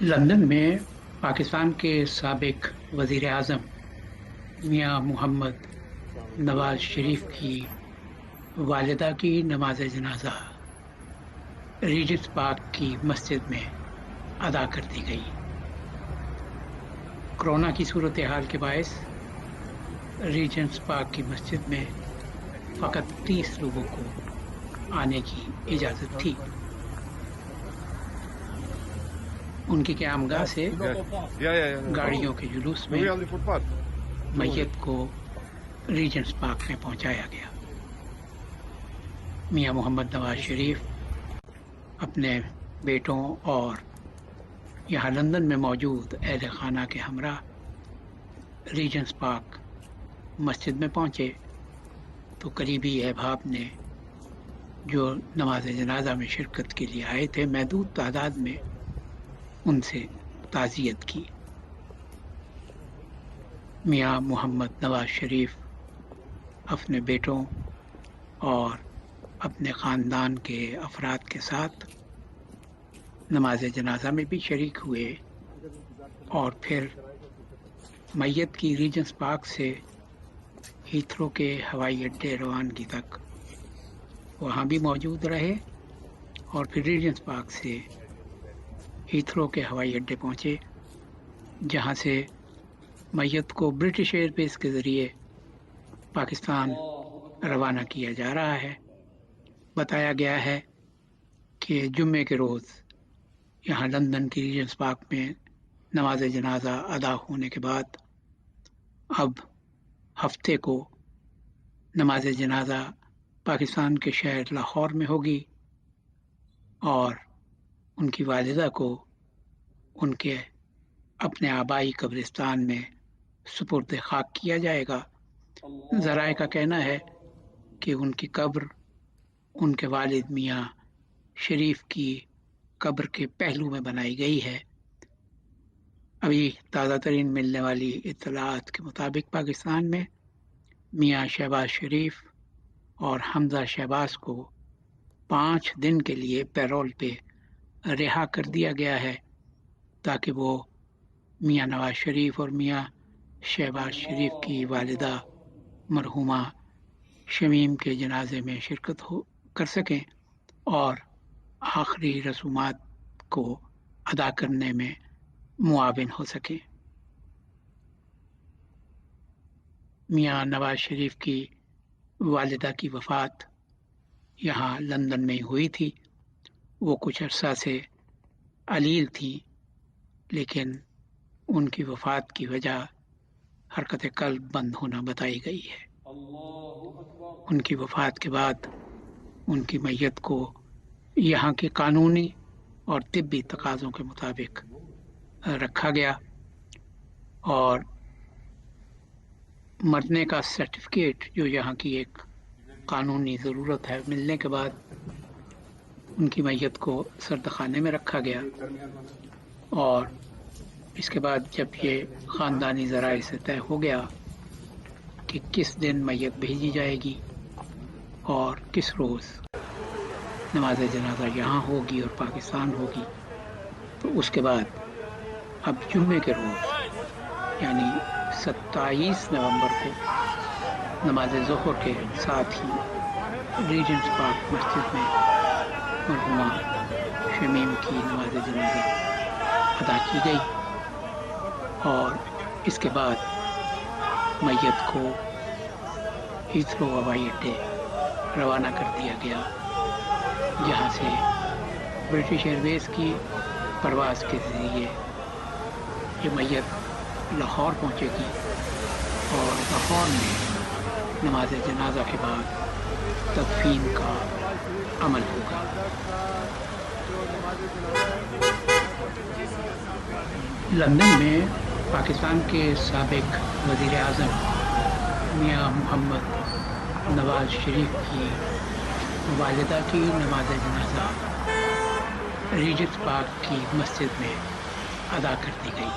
London में पाकिस्तान के साबिक वज़ीर आज़म मियां मोहम्मद नवाज शरीफ की वालिदा की नमाज जनाजा रीजेंट्स पार्क की मस्जिद में अदा कर दी गई। कोरोना की सूरत हाल के बायस रीजेंट्स पार्क की मस्जिद में फ़कत 30 लोगों को आने की इजाज़त थी। उनकी क़यामगाह से गाड़ियों के जुलूस में मैयत को रीजेंट्स पार्क में पहुंचाया गया। मियां मोहम्मद नवाज शरीफ अपने बेटों और यहाँ लंदन में मौजूद अहले खाना के हमरा रीजेंट्स पार्क मस्जिद में पहुंचे तो करीबी अहबाब ने जो नमाज जनाजा में शिरकत के लिए आए थे महदूद तादाद में उनसे ताज़ियत की। मियां मोहम्मद नवाज शरीफ अपने बेटों और अपने ख़ानदान के अफराद के साथ नमाज जनाजा में भी शरीक हुए और फिर मैयत की रीजेंट्स पार्क से हीथ्रो के हवाई अड्डे रवानगी तक वहाँ भी मौजूद रहे और फिर रीजेंट्स पार्क से हीथ्रो के हवाई अड्डे पहुँचे जहाँ से मैयत को ब्रिटिश एयरबेस के ज़रिए पाकिस्तान रवाना किया जा रहा है। बताया गया है कि जुम्मे के रोज़ यहाँ लंदन की रीजेंट्स पार्क में नमाज जनाजा अदा होने के बाद अब हफ्ते को नमाज जनाजा पाकिस्तान के शहर लाहौर में होगी और उनकी वालिदा को उनके अपने आबाई कब्रिस्तान में सुपुर्द खाक किया जाएगा। ज़राए का कहना है कि उनकी कब्र उनके वालिद मियां शरीफ की कब्र के पहलू में बनाई गई है। अभी ताज़ा तरीन मिलने वाली इत्तलाआत के मुताबिक पाकिस्तान में मियां शहबाज शरीफ और हमजा शहबाज को 5 दिन के लिए पैरोल पे रिहा कर दिया गया है ताकि वो मियां नवाज शरीफ और मियां शहबाज शरीफ की वालिदा मरहुमा शमीम के जनाजे में शिरकत कर सकें और आखिरी रसूमात को अदा करने में मुआविन हो सकें। मियां नवाज शरीफ की वालिदा की वफ़ात यहाँ लंदन में हुई थी। वो कुछ अरसा से अलील थी लेकिन उनकी वफ़ात की वजह हरकत क़ल्ब बंद होना बताई गई है। उनकी वफ़ात के बाद उनकी मैयत को यहाँ के कानूनी और तिब्बी तकाज़ों के मुताबिक रखा गया और मरने का सर्टिफिकेट जो यहाँ की एक कानूनी ज़रूरत है मिलने के बाद उनकी मैयत को सर्दखाने में रखा गया और इसके बाद जब ये ख़ानदानी ज़राए से तय हो गया कि किस दिन मैयत भेजी जाएगी और किस रोज़ नमाज जनाजा यहाँ होगी और पाकिस्तान होगी, तो उसके बाद अब जुम्मे के रोज़ यानी 27 नवंबर को नमाज ज़ोहर के साथ ही रीजेंट्स पार्क मस्जिद में मरहुमा शमीम की नमाज जनाजा अदा की गई और इसके बाद मैयत को हीथ्रो हवाई अड्डे रवाना कर दिया गया जहाँ से ब्रिटिश एयरवेज की परवाज़ के ज़रिए ये मैयत लाहौर पहुँचेगी और लाहौर में नमाज जनाजा के बाद तदफीन का अमल होगा। लंदन में पाकिस्तान के साबिक वज़ीर आज़म मियां मोहम्मद नवाज शरीफ की वालिदा की नमाज जनाजा रीजेंट्स पार्क की मस्जिद में अदा कर दी गई।